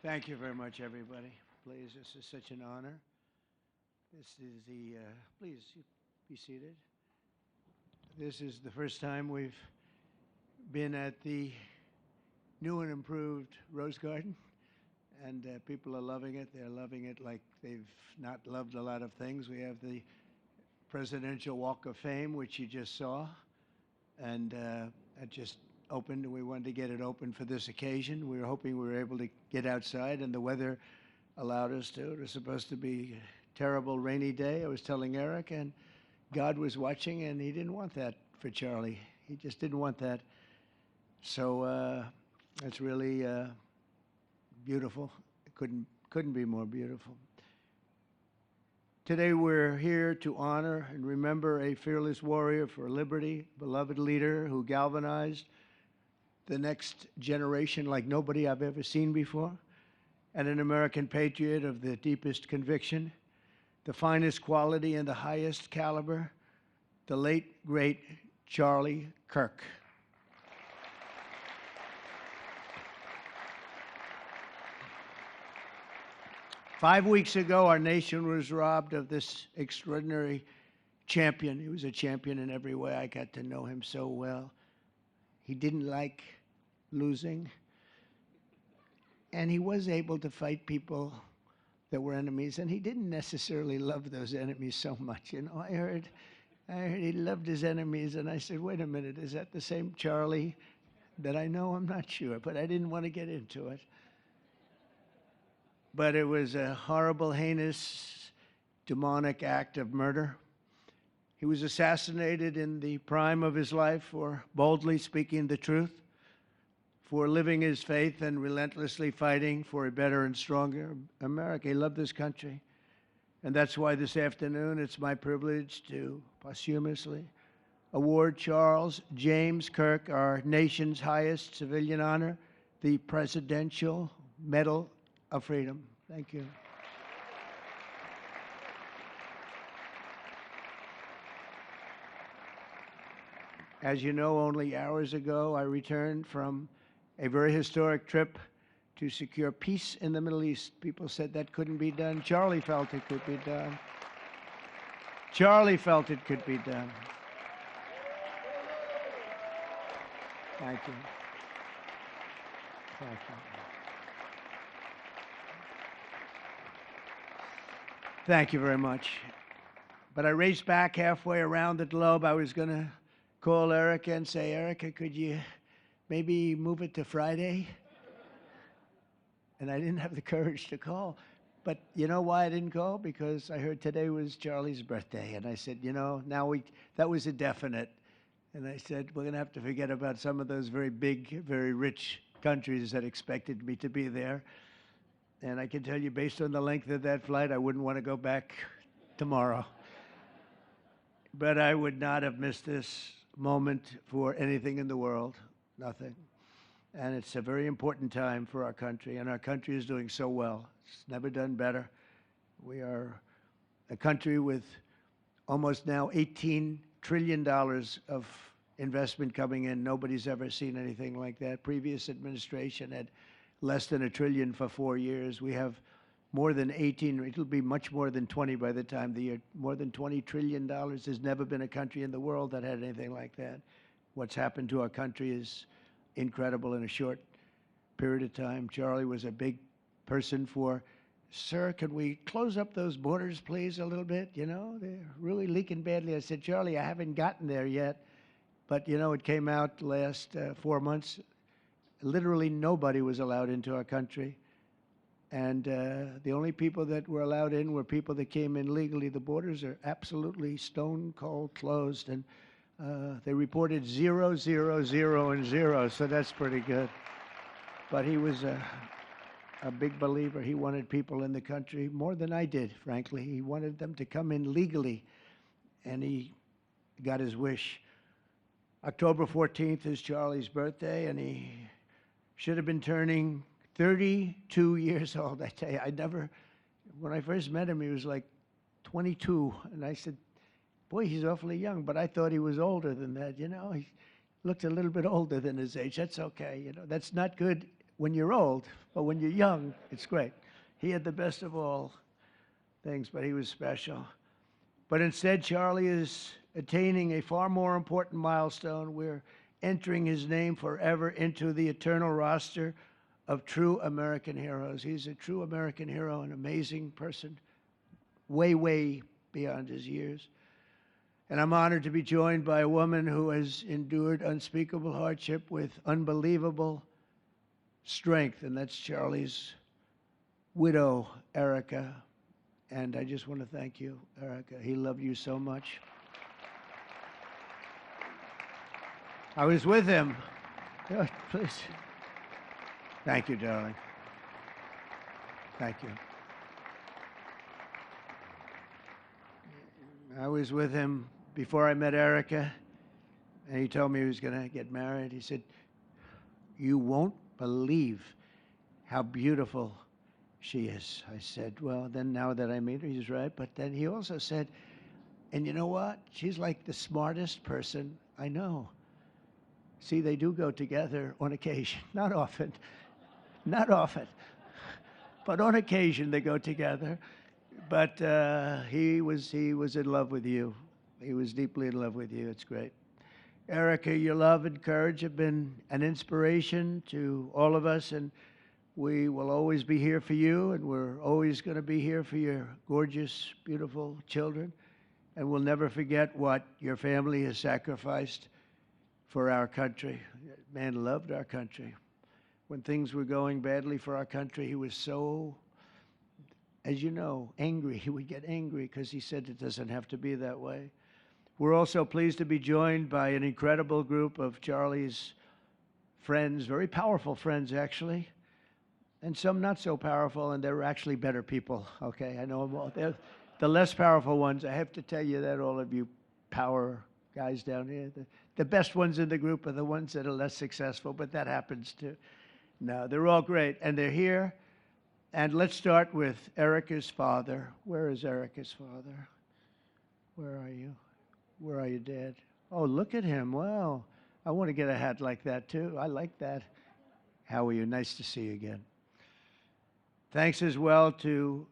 Thank you very much, everybody. Please, this is such an honor. This is please be seated. This is the first time we've been at the new and improved Rose Garden, and people are loving it. They're loving it like they've not loved a lot of things. We have the Presidential Walk of Fame, which you just saw, and it just opened. We wanted to get it open for this occasion. We were hoping we were able to get outside, and the weather allowed us to. It was supposed to be a terrible rainy day. I was telling Eric, and God was watching, and he didn't want that for Charlie. He just didn't want that. So it's really beautiful. It couldn't be more beautiful. Today we're here to honor and remember a fearless warrior for liberty, beloved leader who galvanized the next generation like nobody I've ever seen before, and an American patriot of the deepest conviction, the finest quality and the highest caliber, the late, great Charlie Kirk. Five weeks ago, our nation was robbed of this extraordinary champion. He was a champion in every way. I got to know him so well. He didn't like losing, and he was able to fight people that were enemies, and he didn't necessarily love those enemies so much. You know, I heard he loved his enemies, and I said, wait a minute, is that the same Charlie that I know? I'm not sure, but I didn't want to get into it. But it was a horrible, heinous, demonic act of murder. He was assassinated in the prime of his life for boldly speaking the truth, for living his faith and relentlessly fighting for a better and stronger America. He loved this country. And that's why this afternoon it's my privilege to posthumously award Charles James Kirk our nation's highest civilian honor, the Presidential Medal of Freedom. Thank you. As you know, only hours ago, I returned from a very historic trip to secure peace in the Middle East. People said that couldn't be done. Charlie felt it could be done. Charlie felt it could be done. Thank you. Thank you. Thank you very much. But I raced back halfway around the globe. I was going to call Erika and say, Erika, could you maybe move it to Friday? And I didn't have the courage to call. But you know why I didn't call? Because I heard today was Charlie's birthday. And I said, you know, that was a definite. And I said, we're going to have to forget about some of those very big, very rich countries that expected me to be there. And I can tell you, based on the length of that flight, I wouldn't want to go back tomorrow. But I would not have missed this moment for anything in the world, nothing. And it's a very important time for our country, and our country is doing so well. It's never done better. We are a country with almost now $18 trillion of investment coming in. Nobody's ever seen anything like that. Previous administration had less than $1 trillion for 4 years. We have more than 18, it'll be much more than 20 by the time the year, more than $20 trillion. There's never been a country in the world that had anything like that. What's happened to our country is incredible in a short period of time. Charlie was a big person for, sir, could we close up those borders, please, a little bit? You know, they're really leaking badly. I said, Charlie, I haven't gotten there yet. But, you know, it came out last 4 months. Literally nobody was allowed into our country. And the only people that were allowed in were people that came in legally. The borders are absolutely stone cold closed. And they reported 0, 0, 0, and 0. So that's pretty good. But he was a big believer. He wanted people in the country more than I did, frankly. He wanted them to come in legally. And he got his wish. October 14th is Charlie's birthday, and he should have been turning 32 years old. I tell you, when I first met him, he was like 22. And I said, boy, he's awfully young. But I thought he was older than that, you know. He looked a little bit older than his age. That's okay, you know. That's not good when you're old, but when you're young, it's great. He had the best of all things, but he was special. But instead, Charlie is attaining a far more important milestone. We're entering his name forever into the eternal roster of true American heroes. He's a true American hero, an amazing person, way, way beyond his years. And I'm honored to be joined by a woman who has endured unspeakable hardship with unbelievable strength, and that's Charlie's widow, Erika. And I just want to thank you, Erika. He loved you so much. I was with him. Oh, please. Thank you, darling. Thank you. I was with him before I met Erika, and he told me he was going to get married. He said, "You won't believe how beautiful she is." I said, "Well, then now that I meet her, he's right." But then he also said, "And you know what? She's like the smartest person I know." See, they do go together on occasion. Not often. Not often. But on occasion they go together. But he was in love with you. He was deeply in love with you. It's great. Erika, your love and courage have been an inspiration to all of us, and we will always be here for you, and we're always going to be here for your gorgeous, beautiful children. And we'll never forget what your family has sacrificed for our country. Man loved our country. When things were going badly for our country, he was so, as you know, angry. He would get angry because he said it doesn't have to be that way. We're also pleased to be joined by an incredible group of Charlie's friends, very powerful friends, actually, and some not so powerful, and they're actually better people, okay? I know them all. They're the less powerful ones. I have to tell you that, all of you power guys down here. The best ones in the group are the ones that are less successful, but that happens too. No, they're all great, and they're here. And let's start with Erika's father. Where is Erika's father? Where are you? Where are you, Dad? Oh, look at him. Wow. I want to get a hat like that, too. I like that. How are you? Nice to see you again. Thanks as well to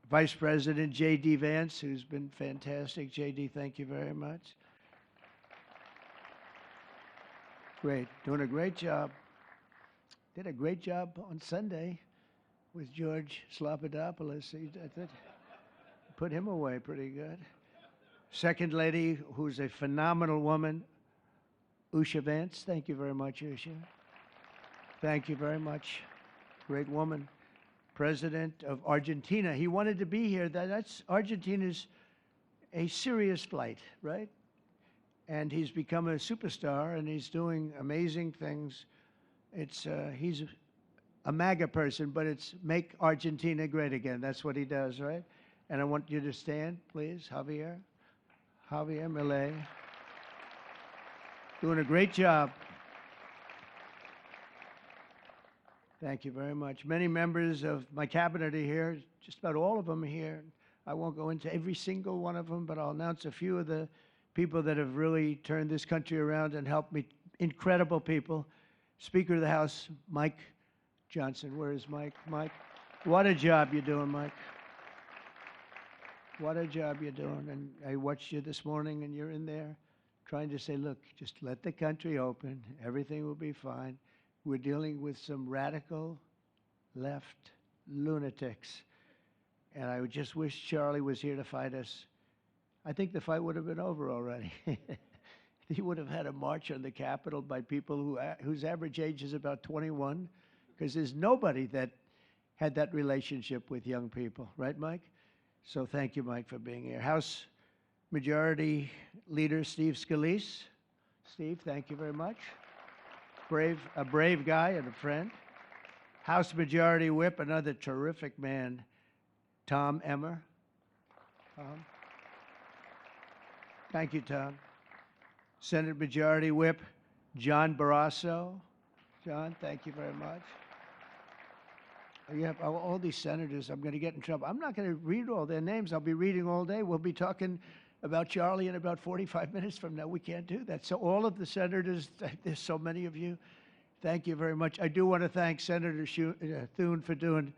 Vice President J.D. Vance, who's been fantastic. J.D., thank you very much. Great. Doing a great job. Did a great job on Sunday with George Slopadopoulos. He put him away pretty good. Second lady, who's a phenomenal woman, Usha Vance. Thank you very much, Usha. Thank you very much. Great woman. President of Argentina. He wanted to be here. That's Argentina's a serious flight, right? And he's become a superstar, and he's doing amazing things. He's a MAGA person, but it's make Argentina great again. That's what he does, right? And I want you to stand, please, Javier. Javier Milei. Doing a great job. Thank you very much. Many members of my cabinet are here. Just about all of them are here. I won't go into every single one of them, but I'll announce a few of the people that have really turned this country around and helped me. Incredible people. Speaker of the House, Mike Johnson. Where is Mike? Mike, what a job you're doing, Mike. What a job you're doing. And I watched you this morning, and you're in there trying to say, look, just let the country open. Everything will be fine. We're dealing with some radical left lunatics. And I just wish Charlie was here to fight us. I think the fight would have been over already. He would have had a march on the Capitol by people whose average age is about 21, because there's nobody that had that relationship with young people. Right, Mike? So thank you, Mike, for being here. House Majority Leader Steve Scalise. Steve, thank you very much. A brave guy and a friend. House Majority Whip, another terrific man, Tom Emmer. Tom. Thank you, Tom. Senate Majority Whip, John Barrasso. John, thank you very much. You have all these senators. I'm going to get in trouble. I'm not going to read all their names. I'll be reading all day. We'll be talking about Charlie in about 45 minutes from now. We can't do that. So all of the senators, there's so many of you. Thank you very much. I do want to thank Senator Thune for doing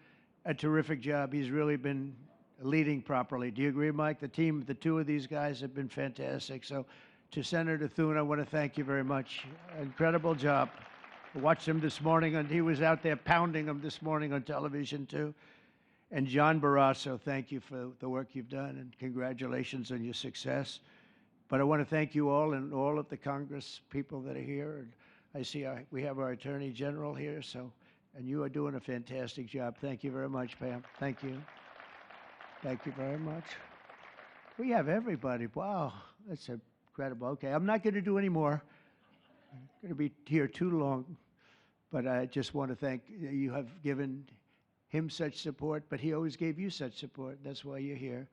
a terrific job. He's really been leading properly. Do you agree, Mike? The team, the two of these guys have been fantastic. So to Senator Thune, I want to thank you very much. Incredible job. I watched him this morning, and he was out there pounding them this morning on television, too. And John Barrasso, thank you for the work you've done, and congratulations on your success. But I want to thank you all and all of the Congress people that are here. And I see we have our Attorney General here, and you are doing a fantastic job. Thank you very much, Pam. Thank you. Thank you very much. We have everybody. Wow, that's incredible. Okay, I'm not going to do any more. I'm going to be here too long, but I just want to thank you. Have given him such support, but he always gave you such support. That's why you're here.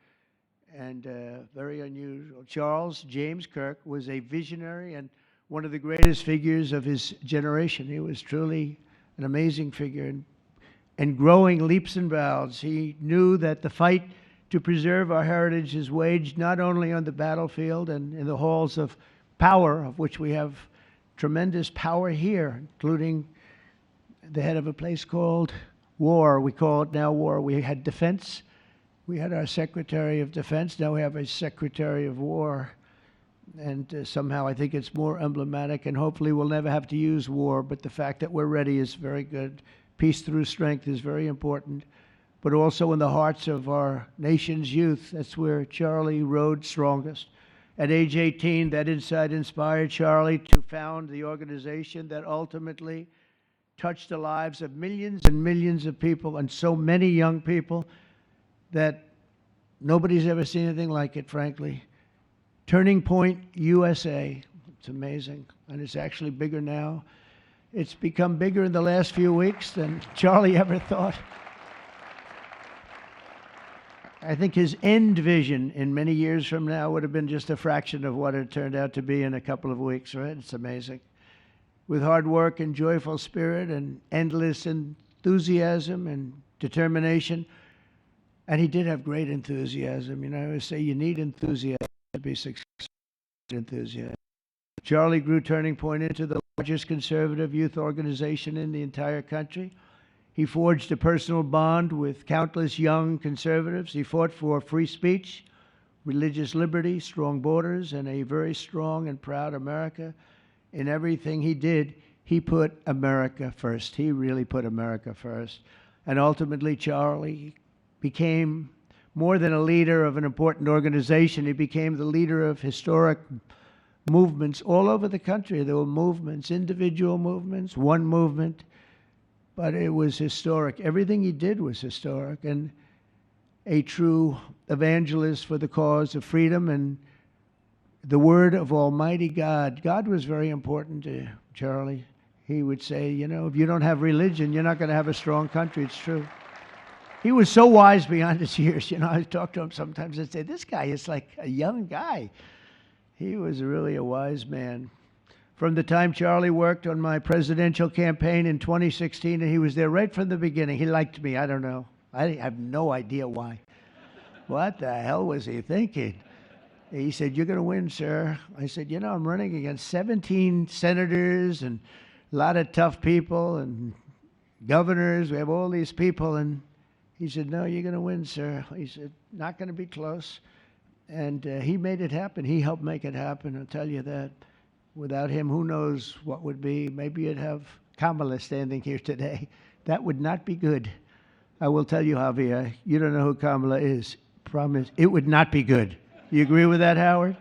And very unusual. Charles James Kirk was a visionary and one of the greatest figures of his generation. He was truly an amazing figure and growing leaps and bounds. He knew that the fight to preserve our heritage is waged not only on the battlefield and in the halls of power, of which we have tremendous power here, including the head of a place called war. We call it now war. We had defense. We had our Secretary of Defense. Now we have a Secretary of War. And somehow I think it's more emblematic, and hopefully we'll never have to use war, but the fact that we're ready is very good. Peace through strength is very important, but also in the hearts of our nation's youth. That's where Charlie rode strongest. At age 18, that insight inspired Charlie to found the organization that ultimately touched the lives of millions and millions of people, and so many young people that nobody's ever seen anything like it, frankly. Turning Point USA. It's amazing, and it's actually bigger now. It's become bigger in the last few weeks than Charlie ever thought. I think his end vision in many years from now would have been just a fraction of what it turned out to be in a couple of weeks, right? It's amazing. With hard work and joyful spirit and endless enthusiasm and determination, and he did have great enthusiasm. You know, I always say you need enthusiasm to be successful. Enthusiasm. Charlie grew Turning Point into the largest conservative youth organization in the entire country. He forged a personal bond with countless young conservatives. He fought for free speech, religious liberty, strong borders, and a very strong and proud America. In everything he did, he put America first. He really put America first. And ultimately, Charlie became more than a leader of an important organization. He became the leader of historic movements all over the country. There were movements, individual movements, one movement, but it was historic. Everything he did was historic, and a true evangelist for the cause of freedom and the word of Almighty God. God was very important to Charlie. He would say, you know, if you don't have religion, you're not going to have a strong country. It's true. He was so wise beyond his years. You know, I talk to him sometimes and say, this guy is like a young guy. He was really a wise man. From the time Charlie worked on my presidential campaign in 2016, and he was there right from the beginning. He liked me. I don't know. I have no idea why. What the hell was he thinking? He said, you're going to win, sir. I said, you know, I'm running against 17 senators and a lot of tough people and governors. We have all these people. And he said, no, you're going to win, sir. He said, not going to be close. And he made it happen. He helped make it happen, I'll tell you that. Without him, who knows what would be. Maybe you'd have Kamala standing here today. That would not be good. I will tell you, Javier, you don't know who Kamala is. Promise, it would not be good. You agree with that, Howard?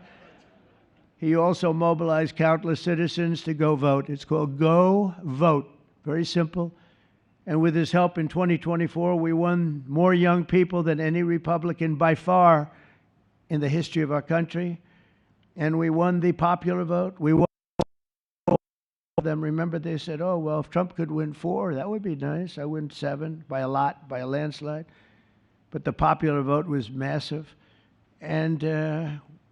He also mobilized countless citizens to go vote. It's called Go Vote. Very simple. And with his help in 2024, we won more young people than any Republican by far in the history of our country. And we won the popular vote. We won them. Remember, they said, oh, well, if Trump could win 4, that would be nice. I win 7 by a lot, by a landslide. But the popular vote was massive. And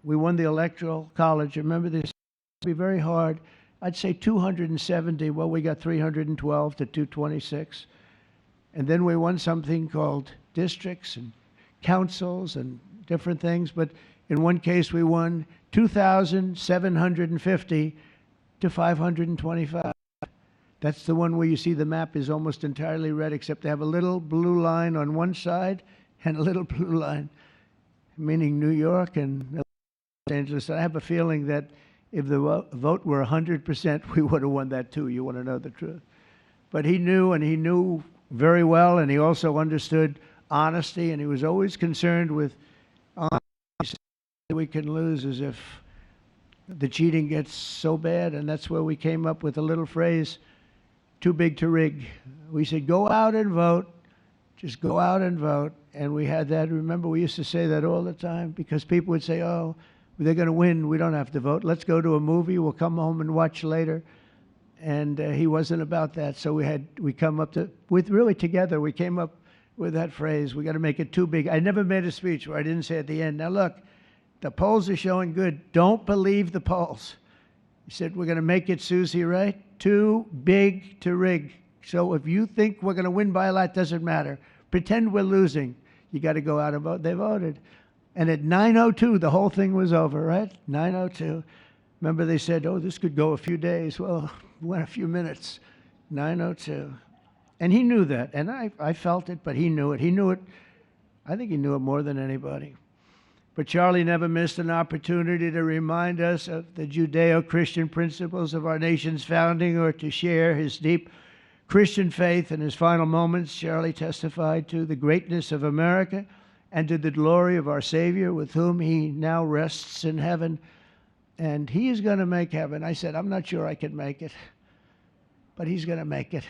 we won the Electoral College. Remember, this would be very hard. I'd say 270. Well, we got 312 to 226. And then we won something called districts and councils and different things. But in one case, we won 2,750 to 525. That's the one where you see the map is almost entirely red, except they have a little blue line on one side and a little blue line, meaning New York and Los Angeles. I have a feeling that if the vote were 100%, we would have won that too. You want to know the truth. But he knew, and he knew very well, and he also understood honesty, and he was always concerned with honesty. We can lose as if the cheating gets so bad, and that's where we came up with a little phrase, too big to rig. We said, go out and vote. Just go out and vote. And we had that. Remember, we used to say that all the time because people would say, oh, they're going to win. We don't have to vote. Let's go to a movie. We'll come home and watch later. And he wasn't about that. So we come up to, together, we came up with that phrase, we got to make it too big. I never made a speech where I didn't say at the end, now look, the polls are showing good. Don't believe the polls. He said, we're going to make it, Susie, right? Too big to rig. So if you think we're going to win by a lot, doesn't matter. Pretend we're losing. You got to go out and vote. They voted. And at 9:02, the whole thing was over, right? 9:02. Remember they said, oh, this could go a few days. Well, it went a few minutes. 9:02. And he knew that. And I felt it, but he knew it. He knew it. I think he knew it more than anybody. But Charlie never missed an opportunity to remind us of the Judeo-Christian principles of our nation's founding or to share his deep Christian faith. In his final moments, Charlie testified to the greatness of America and to the glory of our Savior, with whom he now rests in heaven. And he is going to make heaven. I said, I'm not sure I can make it, but he's going to make it.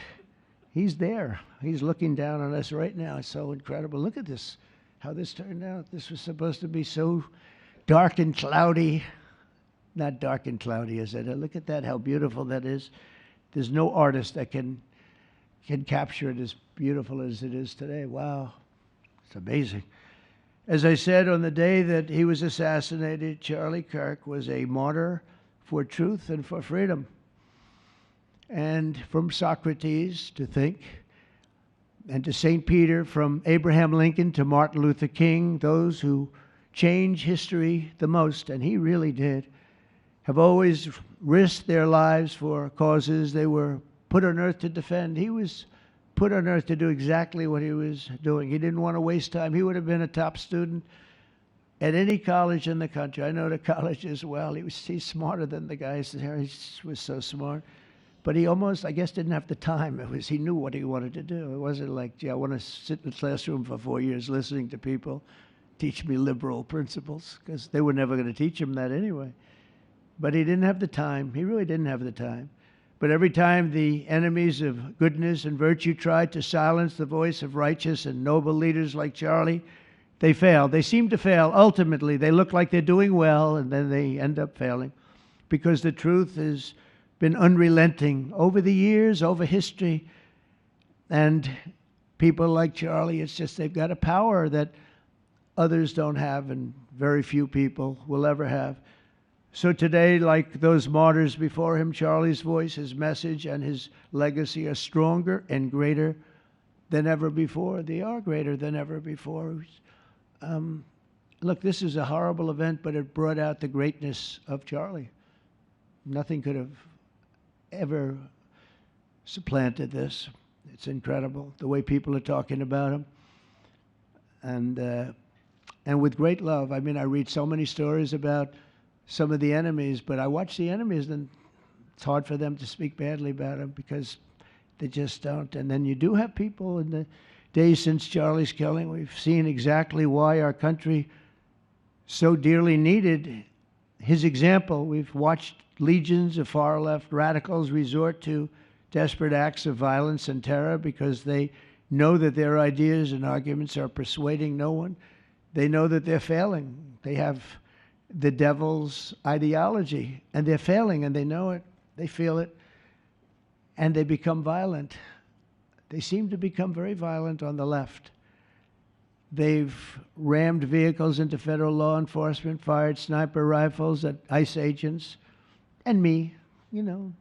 He's there. He's looking down on us right now. It's so incredible. Look at this, how this turned out. This was supposed to be so dark and cloudy. Not dark and cloudy, is it? Look at that, how beautiful that is. There's no artist that can capture it as beautiful as it is today. Wow, it's amazing. As I said, on the day that he was assassinated, Charlie Kirk was a martyr for truth and for freedom. And from Socrates to think, and to St. Peter, from Abraham Lincoln to Martin Luther King, those who change history the most, and he really did, have always risked their lives for causes they were put on earth to defend. He was put on earth to do exactly what he was doing. He didn't want to waste time. He would have been a top student at any college in the country. I know the college as well. He's smarter than the guys there. He was so smart. But he almost, I guess, didn't have the time. He knew what he wanted to do. It wasn't like, gee, I want to sit in the classroom for 4 years listening to people teach me liberal principles, because they were never going to teach him that anyway. But he didn't have the time. He really didn't have the time. But every time the enemies of goodness and virtue tried to silence the voice of righteous and noble leaders like Charlie, they failed. They seem to fail. Ultimately, they look like they're doing well, and then they end up failing, because the truth has been unrelenting over the years, over history. And people like Charlie, it's just they've got a power that others don't have and very few people will ever have. So today, like those martyrs before him, Charlie's voice, his message, and his legacy are stronger and greater than ever before. They are greater than ever before. Look, this is a horrible event, but it brought out the greatness of Charlie. Nothing could have ever supplanted this. It's incredible, the way people are talking about him. And with great love. I mean, I read so many stories about some of the enemies, but I watch the enemies, and it's hard for them to speak badly about him because they just don't. And then you do have people in the days since Charlie's killing, we've seen exactly why our country so dearly needed his example. We've watched legions of far-left radicals resort to desperate acts of violence and terror because they know that their ideas and arguments are persuading no one. They know that they're failing. They have the devil's ideology, and they're failing, and they know it. They feel it, and they become violent. They seem to become very violent on the left. They've rammed vehicles into federal law enforcement, fired sniper rifles at ICE agents, and me, you know.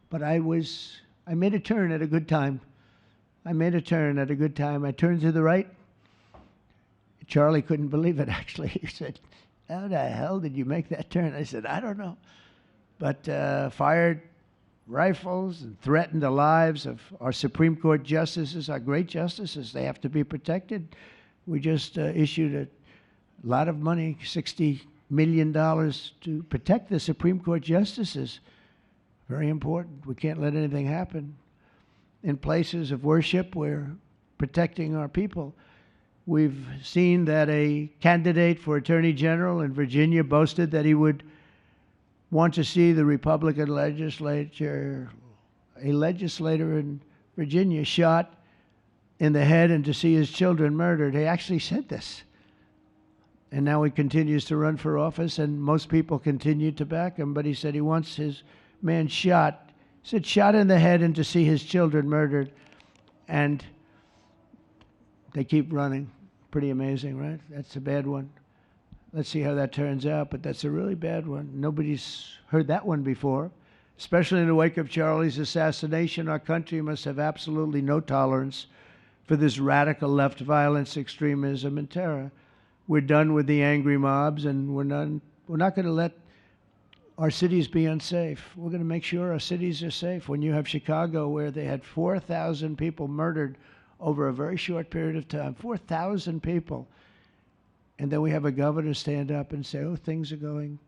But I made a turn at a good time. I made a turn at a good time. I turned to the right. Charlie couldn't believe it, actually. He said, how the hell did you make that turn? I said, I don't know. But fired rifles and threaten the lives of our Supreme Court justices, our great justices. They have to be protected. We just issued a lot of money, $60 million, to protect the Supreme Court justices. Very important. We can't let anything happen. In places of worship, we're protecting our people. We've seen that a candidate for Attorney General in Virginia boasted that he would want to see the Republican legislature, a legislator in Virginia, shot in the head and to see his children murdered. He actually said this. And now he continues to run for office, and most people continue to back him, but he said he wants his man shot. He said shot in the head and to see his children murdered. And they keep running. Pretty amazing, right? That's a bad one. Let's see how that turns out, but that's a really bad one. Nobody's heard that one before. Especially in the wake of Charlie's assassination, our country must have absolutely no tolerance for this radical left violence, extremism, and terror. We're done with the angry mobs, and we're not going to let our cities be unsafe. We're going to make sure our cities are safe. When you have Chicago, where they had 4,000 people murdered over a very short period of time, 4,000 people, and then we have a governor stand up and say, oh, things are going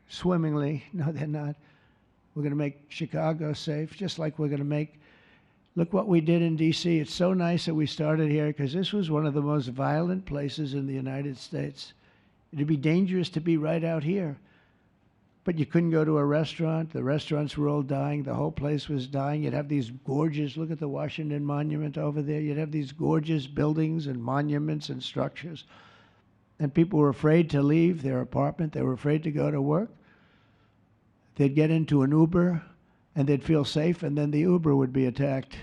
swimmingly. No, they're not. We're going to make Chicago safe, just like we're going to make. Look what we did in D.C. It's so nice that we started here, because this was one of the most violent places in the United States. It'd be dangerous to be right out here. But you couldn't go to a restaurant. The restaurants were all dying. The whole place was dying. You'd have these gorgeous, look at the Washington Monument over there. You'd have these gorgeous buildings and monuments and structures. And people were afraid to leave their apartment. They were afraid to go to work. They'd get into an Uber, and they'd feel safe, and then the Uber would be attacked.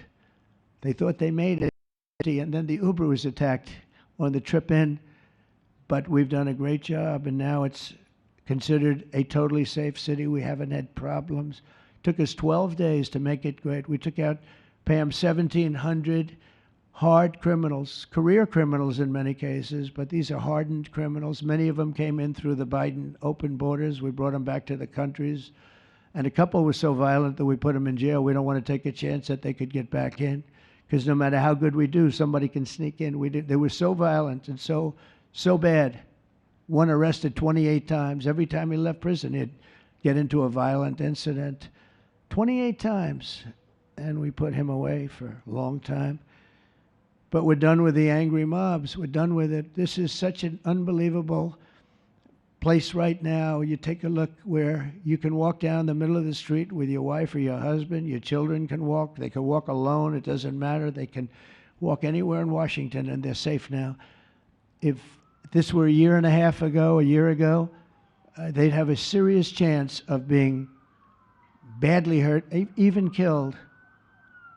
They thought they made it, and then the Uber was attacked on the trip in. But we've done a great job, and now it's considered a totally safe city. We haven't had problems. It took us 12 days to make it great. We took out, Pam, 1,700 hard criminals, career criminals in many cases, but these are hardened criminals. Many of them came in through the Biden open borders. We brought them back to the countries. And a couple were so violent that we put them in jail. We don't want to take a chance that they could get back in, because no matter how good we do, somebody can sneak in. They were so violent and so bad. One arrested 28 times. Every time he left prison, he'd get into a violent incident. 28 times. And we put him away for a long time. But we're done with the angry mobs. We're done with it. This is such an unbelievable place right now. You take a look where you can walk down the middle of the street with your wife or your husband. Your children can walk. They can walk alone. It doesn't matter. They can walk anywhere in Washington, and they're safe now. If this were a year ago, they'd have a serious chance of being badly hurt, even killed.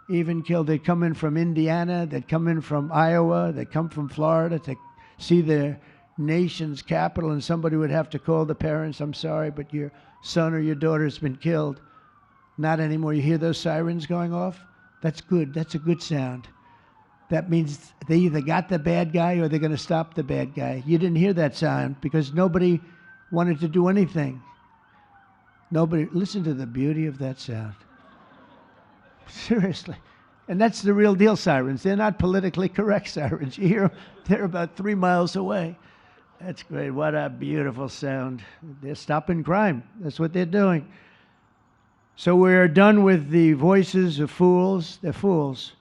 They'd come in from Indiana, they'd come in from Iowa, they'd come from Florida to see their nation's capital, and somebody would have to call the parents, I'm sorry, but your son or your daughter's been killed. Not anymore. You hear those sirens going off? That's good. That's a good sound. That means they either got the bad guy or they're going to stop the bad guy. You didn't hear that sound because nobody wanted to do anything. Nobody. Listen to the beauty of that sound. Seriously. And that's the real deal sirens. They're not politically correct sirens. You hear them, they're about 3 miles away. That's great. What a beautiful sound. They're stopping crime. That's what they're doing. So we're done with the voices of fools. They're fools.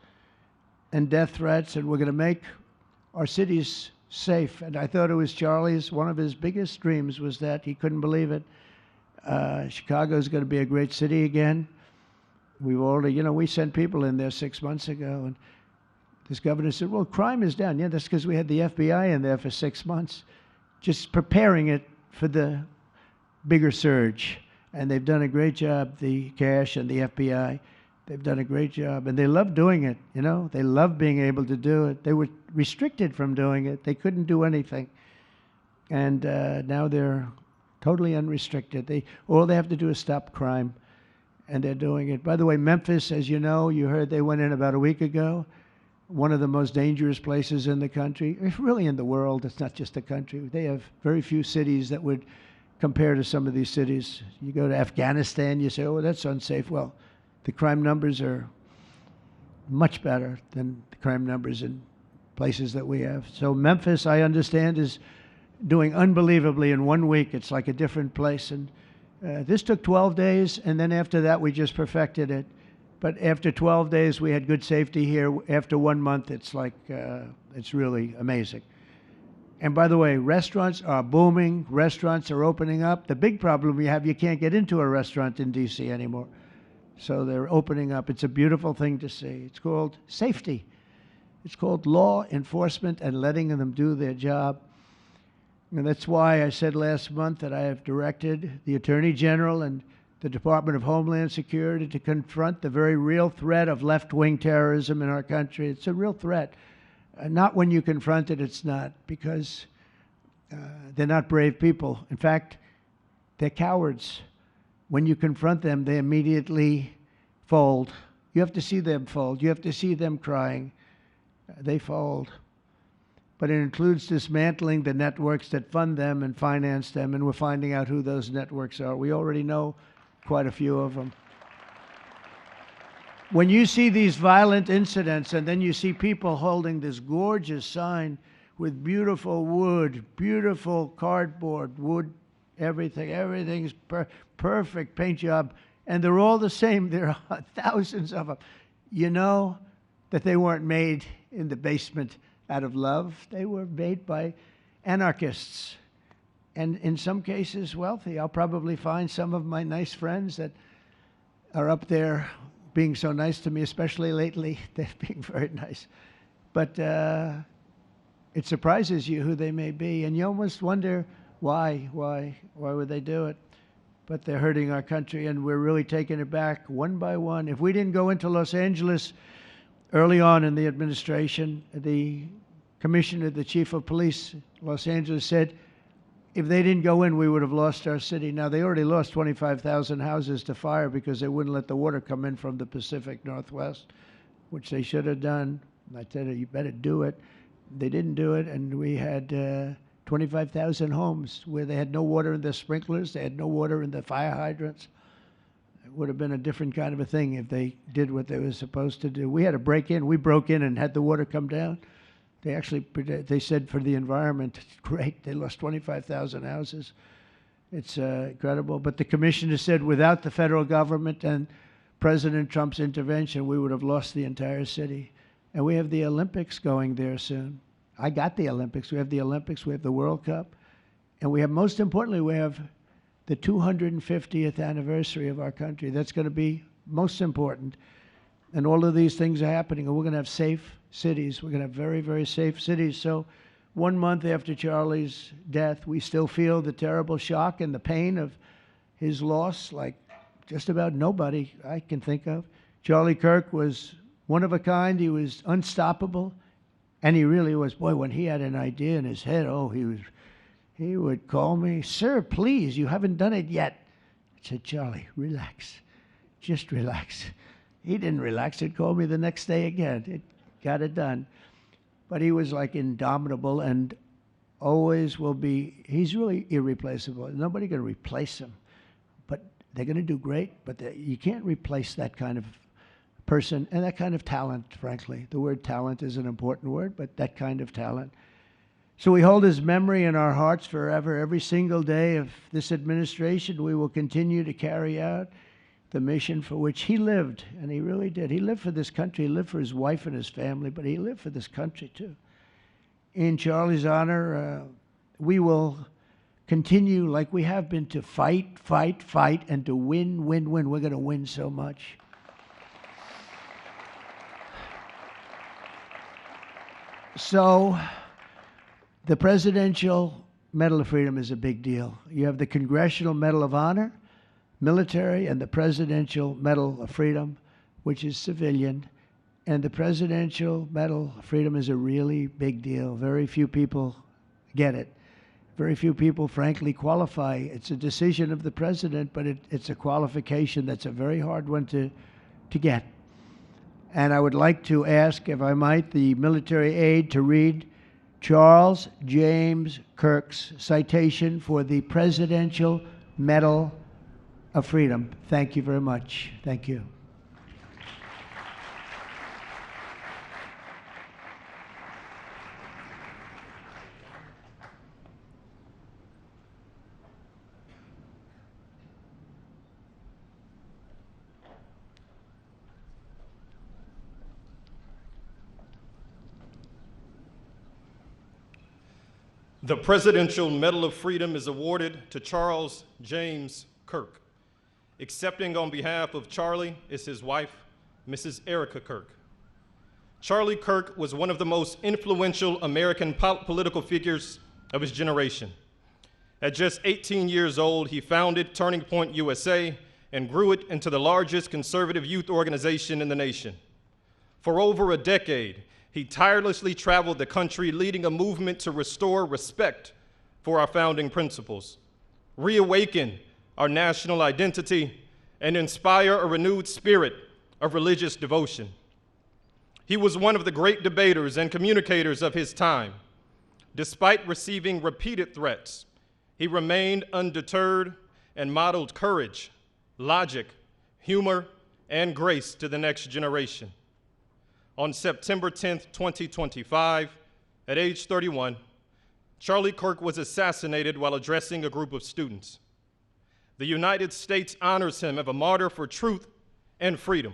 And death threats, and we're going to make our cities safe. And I thought it was Charlie's, one of his biggest dreams was that. He couldn't believe it. Chicago's going to be a great city again. We've already, we sent people in there 6 months ago, and this governor said, well, crime is down. Yeah, that's because we had the FBI in there for 6 months, just preparing it for the bigger surge. And they've done a great job, the cash and the FBI. They've done a great job, and they love doing it, They love being able to do it. They were restricted from doing it. They couldn't do anything. And now they're totally unrestricted. All they have to do is stop crime, and they're doing it. By the way, Memphis, as you know, you heard they went in about a week ago, one of the most dangerous places in the country. It's really in the world. It's not just the country. They have very few cities that would compare to some of these cities. You go to Afghanistan, you say, oh, that's unsafe. Well, the crime numbers are much better than the crime numbers in places that we have. So Memphis, I understand, is doing unbelievably in 1 week. It's like a different place. And this took 12 days, and then after that, we just perfected it. But after 12 days, we had good safety here. After 1 month, it's like, it's really amazing. And by the way, restaurants are booming. Restaurants are opening up. The big problem we have, you can't get into a restaurant in D.C. anymore. So they're opening up. It's a beautiful thing to see. It's called safety. It's called law enforcement and letting them do their job. And that's why I said last month that I have directed the Attorney General and the Department of Homeland Security to confront the very real threat of left-wing terrorism in our country. It's a real threat. Not when you confront it, it's not, because they're not brave people. In fact, they're cowards. When you confront them, they immediately fold. You have to see them fold. You have to see them crying. They fold. But it includes dismantling the networks that fund them and finance them, and we're finding out who those networks are. We already know quite a few of them. When you see these violent incidents and then you see people holding this gorgeous sign with beautiful wood, beautiful cardboard, wood, everything's perfect paint job, and they're all the same. There are thousands of them. You know that they weren't made in the basement out of love. They were made by anarchists, and in some cases wealthy. I'll probably find some of my nice friends that are up there being so nice to me, especially lately. They're being very nice. But it surprises you who they may be, and you almost wonder why would they do it? But they're hurting our country, and we're really taking it back one by one. If we didn't go into Los Angeles early on in the administration, the commissioner, the chief of police, Los Angeles, said if they didn't go in, we would have lost our city. Now, they already lost 25,000 houses to fire because they wouldn't let the water come in from the Pacific Northwest, which they should have done. I said, you better do it. They didn't do it, and we had 25,000 homes where they had no water in their sprinklers, they had no water in the fire hydrants. It would have been a different kind of a thing if they did what they were supposed to do. We had to break in. We broke in and had the water come down. They said for the environment, great, they lost 25,000 houses. It's incredible. But the commissioner said without the federal government and President Trump's intervention, we would have lost the entire city. And we have the Olympics going there soon. I got the Olympics. We have the Olympics. We have the World Cup. And we have, most importantly, we have the 250th anniversary of our country. That's going to be most important. And all of these things are happening. And we're going to have safe cities. We're going to have very, very safe cities. So 1 month after Charlie's death, we still feel the terrible shock and the pain of his loss, like just about nobody I can think of. Charlie Kirk was one of a kind. He was unstoppable. And he really was. Boy, when he had an idea in his head, he would call me, sir, please, you haven't done it yet. I said, Charlie, relax. Just relax. He didn't relax. He'd call me the next day again. It got it done. But he was like indomitable and always will be. He's really irreplaceable. Nobody can replace him. But they're going to do great. But you can't replace that kind of person and that kind of talent, frankly. The word talent is an important word, but that kind of talent. So we hold his memory in our hearts forever. Every single day of this administration, we will continue to carry out the mission for which he lived, and he really did. He lived for this country. He lived for his wife and his family, but he lived for this country, too. In Charlie's honor, we will continue like we have been to fight, and to win. We're going to win so much. So the Presidential Medal of Freedom is a big deal. You have the Congressional Medal of Honor, military, and the Presidential Medal of Freedom, which is civilian. And the Presidential Medal of Freedom is a really big deal. Very few people get it. Very few people, frankly, qualify. It's a decision of the president, but it's a qualification that's a very hard one to get. And I would like to ask, if I might, the military aide to read Charles James Kirk's citation for the Presidential Medal of Freedom. Thank you very much. Thank you. The Presidential Medal of Freedom is awarded to Charles James Kirk. Accepting on behalf of Charlie is his wife, Mrs. Erika Kirk. Charlie Kirk was one of the most influential American political figures of his generation. At just 18 years old, he founded Turning Point USA and grew it into the largest conservative youth organization in the nation. For over a decade, he tirelessly traveled the country, leading a movement to restore respect for our founding principles, reawaken our national identity, and inspire a renewed spirit of religious devotion. He was one of the great debaters and communicators of his time. Despite receiving repeated threats, he remained undeterred and modeled courage, logic, humor, and grace to the next generation. On September 10th, 2025, at age 31, Charlie Kirk was assassinated while addressing a group of students. The United States honors him as a martyr for truth and freedom.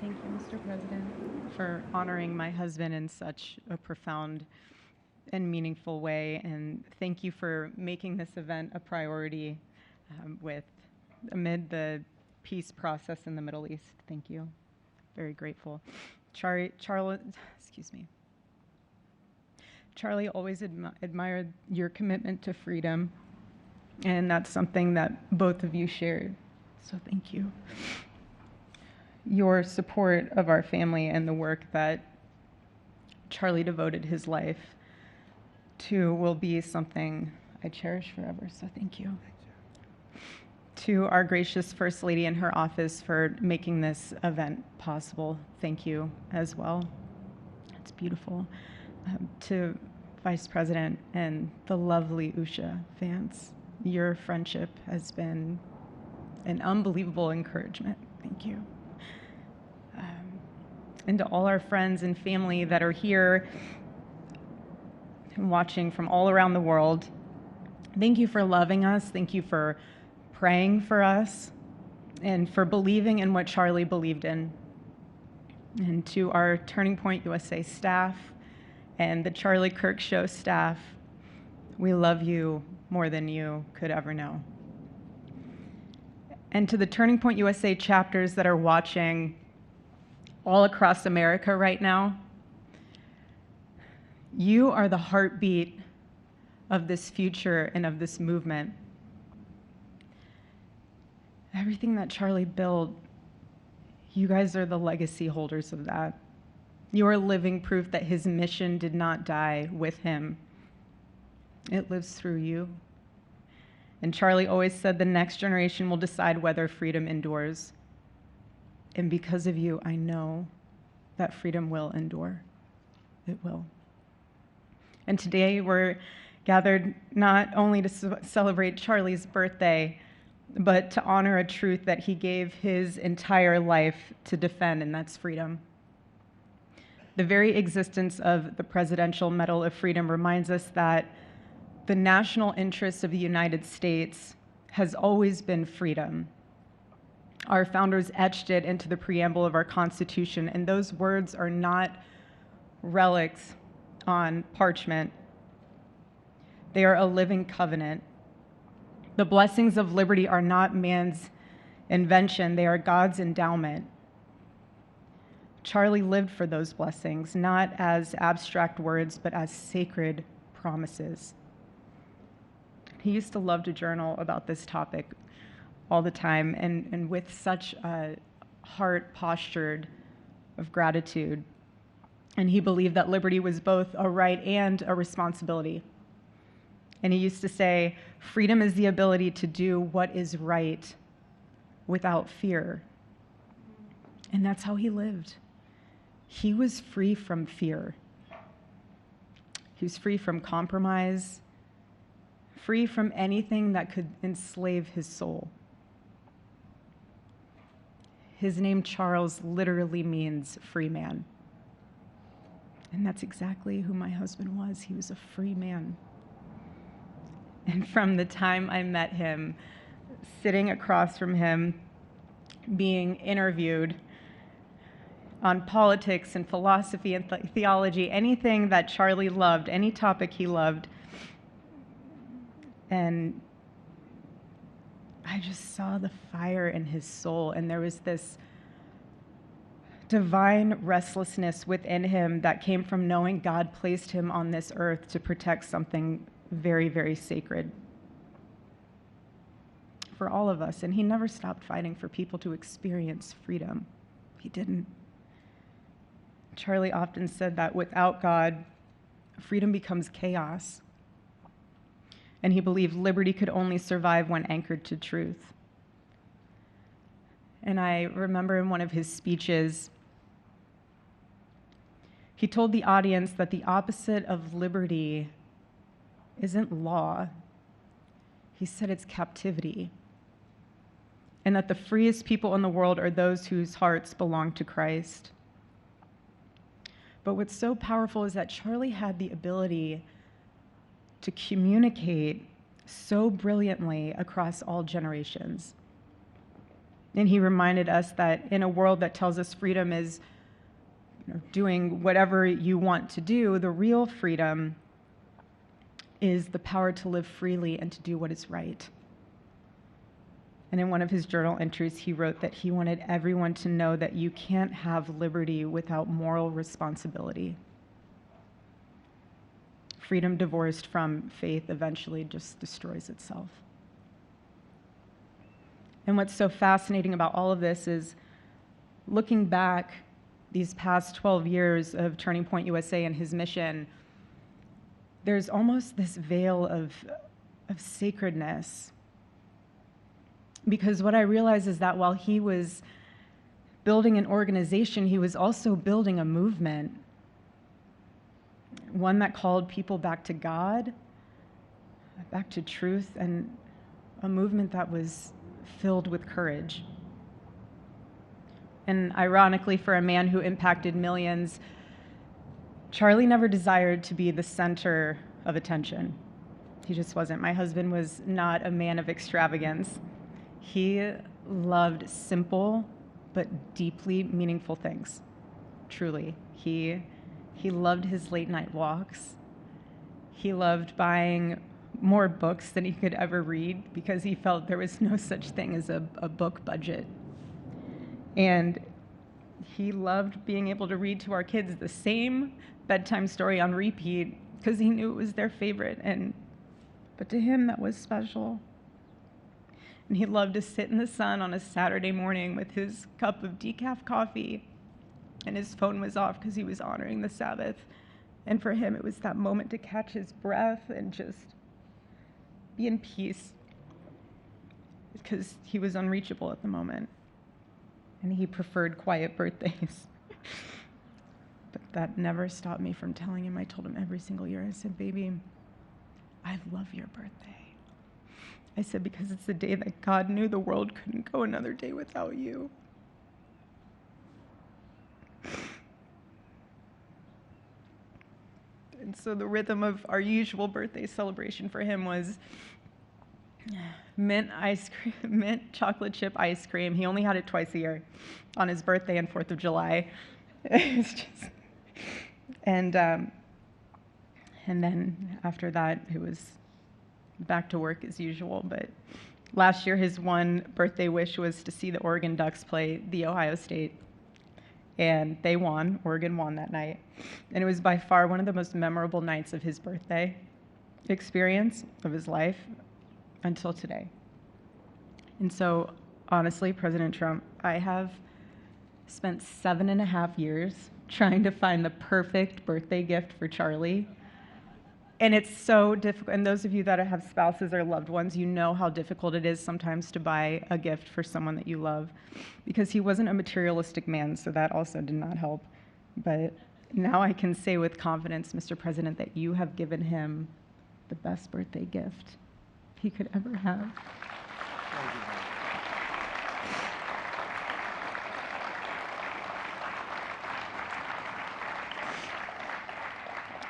Thank you, Mr. President, for honoring my husband in such a profound and meaningful way. And thank you for making this event a priority amid the peace process in the Middle East. Thank you. Very grateful. Charlie always admired your commitment to freedom, and that's something that both of you shared. So thank you. Your support of our family and the work that Charlie devoted his life to will be something I cherish forever, so thank you. To our gracious First Lady in her office for making this event possible, thank you as well. It's beautiful. To Vice President and the lovely Usha Vance, your friendship has been an unbelievable encouragement. Thank you. And to all our friends and family that are here and watching from all around the world, thank you for loving us. Thank you for praying for us and for believing in what Charlie believed in. And to our Turning Point USA staff and the Charlie Kirk Show staff, we love you more than you could ever know. And to the Turning Point USA chapters that are watching all across America right now, you are the heartbeat of this future and of this movement. Everything that Charlie built, you guys are the legacy holders of that. You are living proof that his mission did not die with him. It lives through you. And Charlie always said the next generation will decide whether freedom endures. And because of you, I know that freedom will endure. It will. And today we're gathered not only to celebrate Charlie's birthday, but to honor a truth that he gave his entire life to defend, and that's freedom. The very existence of the Presidential Medal of Freedom reminds us that the national interest of the United States has always been freedom. Our founders etched it into the preamble of our Constitution, and those words are not relics on parchment. They are a living covenant. The blessings of liberty are not man's invention, they are God's endowment. Charlie lived for those blessings, not as abstract words, but as sacred promises. He used to love to journal about this topic all the time, and with such a heart postured of gratitude. And he believed that liberty was both a right and a responsibility. And he used to say, freedom is the ability to do what is right without fear. And that's how he lived. He was free from fear. He was free from compromise, free from anything that could enslave his soul. His name, Charles, literally means free man. And that's exactly who my husband was. He was a free man. And from the time I met him, sitting across from him, being interviewed on politics and philosophy and theology, anything that Charlie loved, any topic he loved, and I just saw the fire in his soul, and there was this divine restlessness within him that came from knowing God placed him on this earth to protect something very, very sacred for all of us. And he never stopped fighting for people to experience freedom. He didn't. Charlie often said that without God, freedom becomes chaos. And he believed liberty could only survive when anchored to truth. And I remember in one of his speeches, he told the audience that the opposite of liberty isn't law. He said it's captivity. And that the freest people in the world are those whose hearts belong to Christ. But what's so powerful is that Charlie had the ability to communicate so brilliantly across all generations. And he reminded us that in a world that tells us freedom is doing whatever you want to do, the real freedom is the power to live freely and to do what is right. And in one of his journal entries, he wrote that he wanted everyone to know that you can't have liberty without moral responsibility. Freedom divorced from faith eventually just destroys itself. And what's so fascinating about all of this is looking back these past 12 years of Turning Point USA and his mission, there's almost this veil of sacredness. Because what I realize is that while he was building an organization, he was also building a movement, one that called people back to God, back to truth, and a movement that was filled with courage. And ironically, for a man who impacted millions, Charlie never desired to be the center of attention. He just wasn't. My husband was not a man of extravagance. He loved simple but deeply meaningful things, truly. He loved his late night walks. He loved buying more books than he could ever read because he felt there was no such thing as a book budget. And he loved being able to read to our kids the same bedtime story on repeat because he knew it was their favorite. But to him, that was special. And he loved to sit in the sun on a Saturday morning with his cup of decaf coffee, and his phone was off because he was honoring the Sabbath. And for him, it was that moment to catch his breath and just be in peace because he was unreachable at the moment. And he preferred quiet birthdays. But that never stopped me from telling him. I told him every single year, I said, baby, I love your birthday. I said, because it's the day that God knew the world couldn't go another day without you. And so the rhythm of our usual birthday celebration for him was mint ice cream, mint chocolate chip ice cream. He only had it twice a year, on his birthday and 4th of July. It's just, and then after that, it was back to work as usual. But last year, his one birthday wish was to see the Oregon Ducks play the Ohio State. And they won. Oregon won that night. And it was by far one of the most memorable nights of his birthday experience of his life until today. And so, honestly, President Trump, I have spent 7.5 years trying to find the perfect birthday gift for Charlie. And it's so difficult. And those of you that have spouses or loved ones, you know how difficult it is sometimes to buy a gift for someone that you love, because he wasn't a materialistic man, so that also did not help. But now I can say with confidence, Mr. President, that you have given him the best birthday gift he could ever have.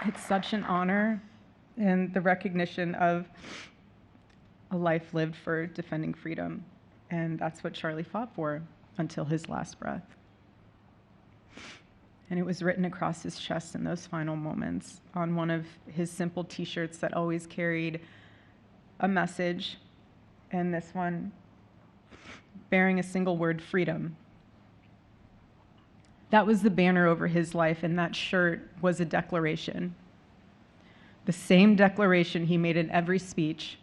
It's such an honor and the recognition of a life lived for defending freedom. And that's what Charlie fought for until his last breath. And it was written across his chest in those final moments on one of his simple t-shirts that always carried a message, and this one bearing a single word, freedom. That was the banner over his life, and that shirt was a declaration. The same declaration he made in every speech,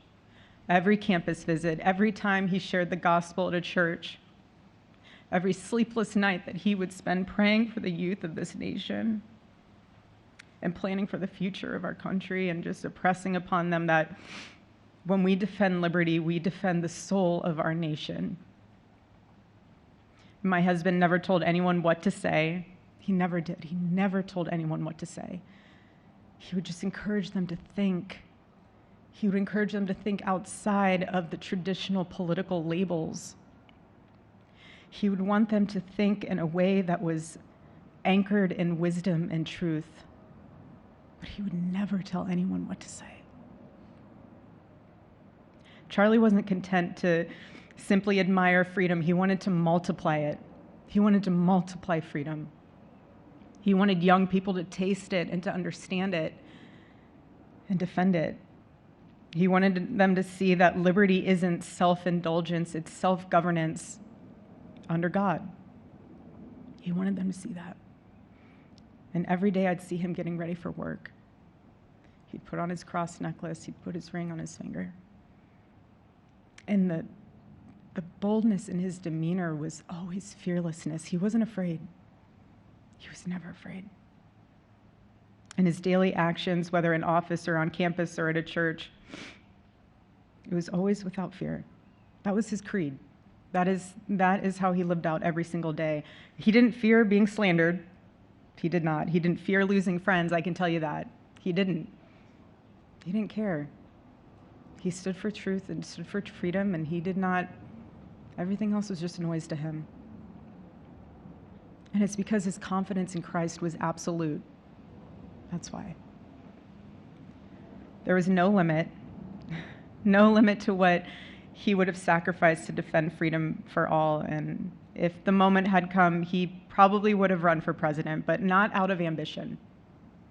every campus visit, every time he shared the gospel at a church, every sleepless night that he would spend praying for the youth of this nation and planning for the future of our country, and just impressing upon them that when we defend liberty, we defend the soul of our nation. My husband never told anyone what to say. He never did. He never told anyone what to say. He would just encourage them to think. He would encourage them to think outside of the traditional political labels. He would want them to think in a way that was anchored in wisdom and truth. But he would never tell anyone what to say. Charlie wasn't content to simply admire freedom. He wanted to multiply it. He wanted to multiply freedom. He wanted young people to taste it and to understand it and defend it. He wanted them to see that liberty isn't self-indulgence, it's self-governance under God. He wanted them to see that. And every day I'd see him getting ready for work. He'd put on his cross necklace, he'd put his ring on his finger. And the boldness in his demeanor was always fearlessness. He wasn't afraid. He was never afraid. In his daily actions, whether in office or on campus or at a church, it was always without fear. That was his creed. That is how he lived out every single day. He didn't fear being slandered. He did not. He didn't fear losing friends, I can tell you that. He didn't. He didn't care. He stood for truth and stood for freedom, and he did not, everything else was just noise to him. And it's because his confidence in Christ was absolute. That's why. There was no limit to what he would have sacrificed to defend freedom for all. And if the moment had come, he probably would have run for president, but not out of ambition.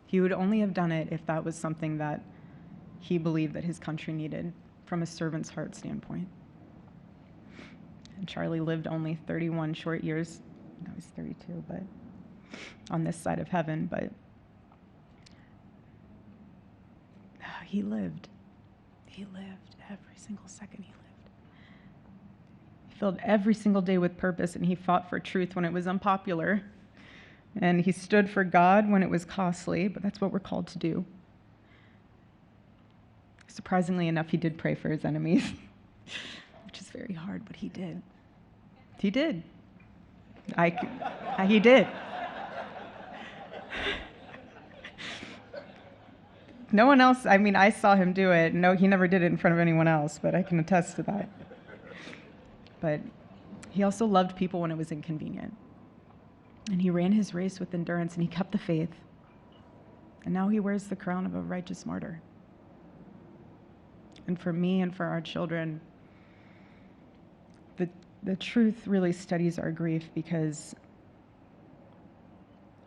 He would only have done it if that was something that he believed that his country needed from a servant's heart standpoint. And Charlie lived only 31 short years. No, he's 32, but on this side of heaven, but he lived. He lived every single second he lived. He filled every single day with purpose, and he fought for truth when it was unpopular. And he stood for God when it was costly, but that's what we're called to do. Surprisingly enough, he did pray for his enemies, which is very hard, but he did. He did. He did. No one else, I mean, I saw him do it. No, he never did it in front of anyone else, but I can attest to that. But he also loved people when it was inconvenient. And he ran his race with endurance, and he kept the faith. And now he wears the crown of a righteous martyr. And for me and for our children, the truth really steadies our grief, because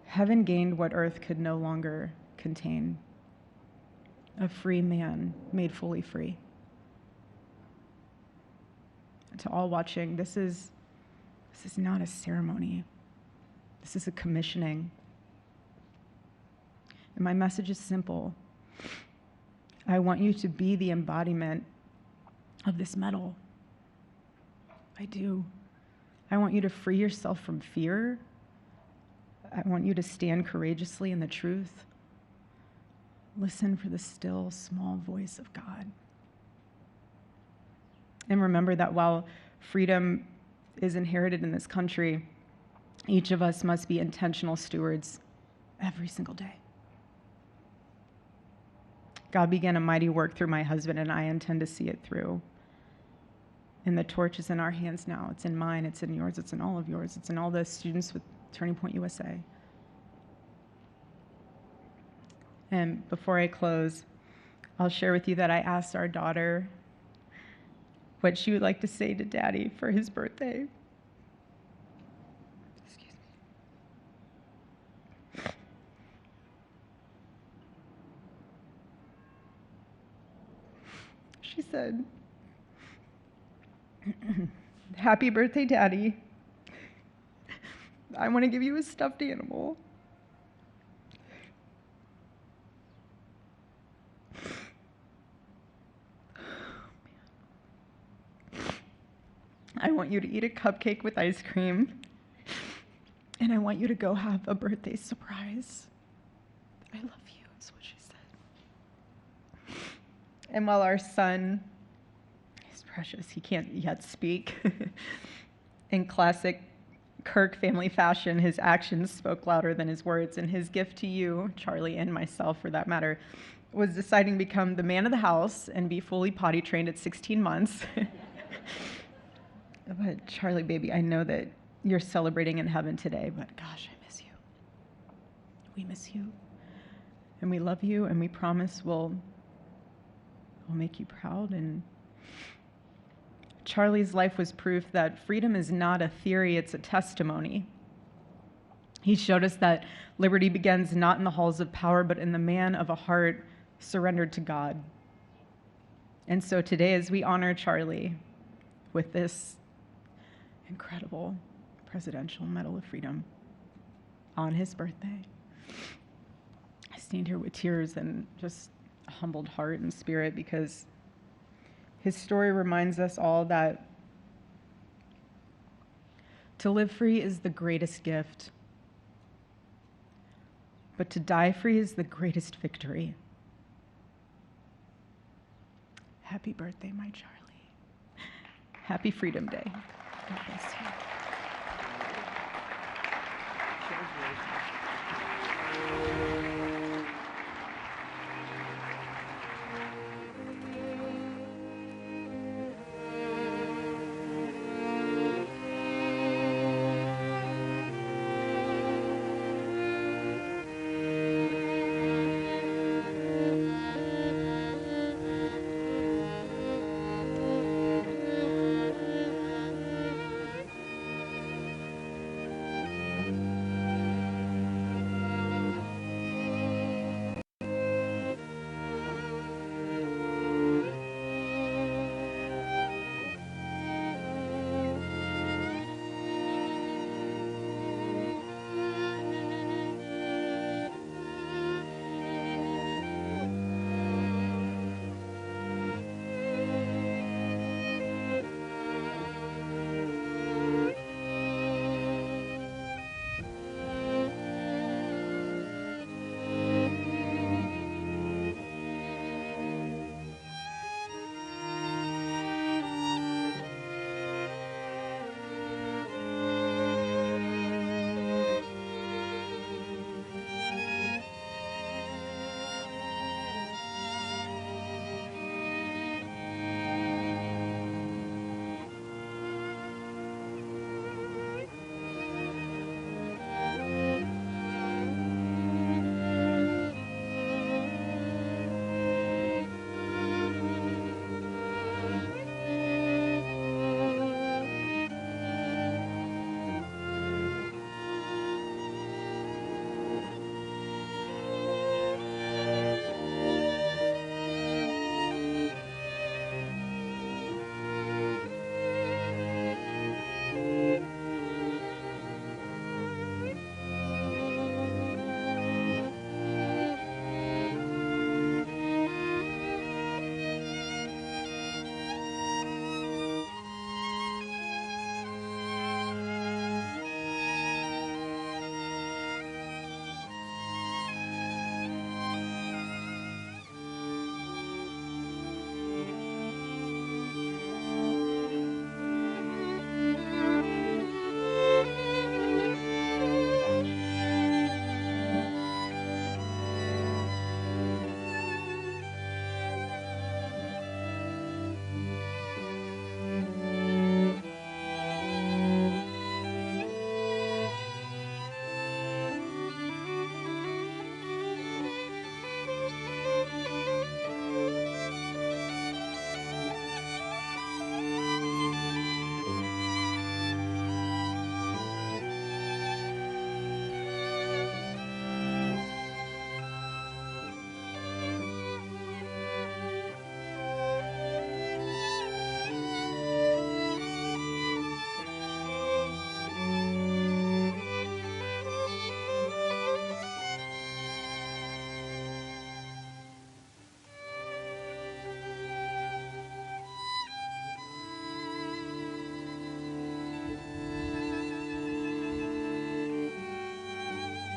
heaven gained what earth could no longer contain: a free man made fully free. To all watching, this is not a ceremony. This is a commissioning. And my message is simple. I want you to be the embodiment of this medal. I do. I want you to free yourself from fear. I want you to stand courageously in the truth. Listen for the still, small voice of God. And remember that while freedom is inherited in this country, each of us must be intentional stewards every single day. God began a mighty work through my husband, and I intend to see it through. And the torch is in our hands now. It's in mine, it's in yours, it's in all of yours, it's in all the students with Turning Point USA. And before I close, I'll share with you that I asked our daughter what she would like to say to Daddy for his birthday. Excuse me. She said, "Happy birthday, Daddy. I want to give you a stuffed animal. I want you to eat a cupcake with ice cream, and I want you to go have a birthday surprise. I love you," is what she said. And while our son is precious, he can't yet speak, in classic Kirk family fashion, his actions spoke louder than his words, and his gift to you, Charlie, and myself for that matter, was deciding to become the man of the house and be fully potty trained at 16 months. But Charlie, baby, I know that you're celebrating in heaven today, but gosh, I miss you. We miss you. And we love you, and we promise we'll make you proud. And Charlie's life was proof that freedom is not a theory, it's a testimony. He showed us that liberty begins not in the halls of power, but in the man of a heart surrendered to God. And so today, as we honor Charlie with this incredible Presidential Medal of Freedom on his birthday, I stand here with tears and just a humbled heart and spirit, because his story reminds us all that to live free is the greatest gift, but to die free is the greatest victory. Happy birthday, my Charlie. Happy Freedom Day. God bless you.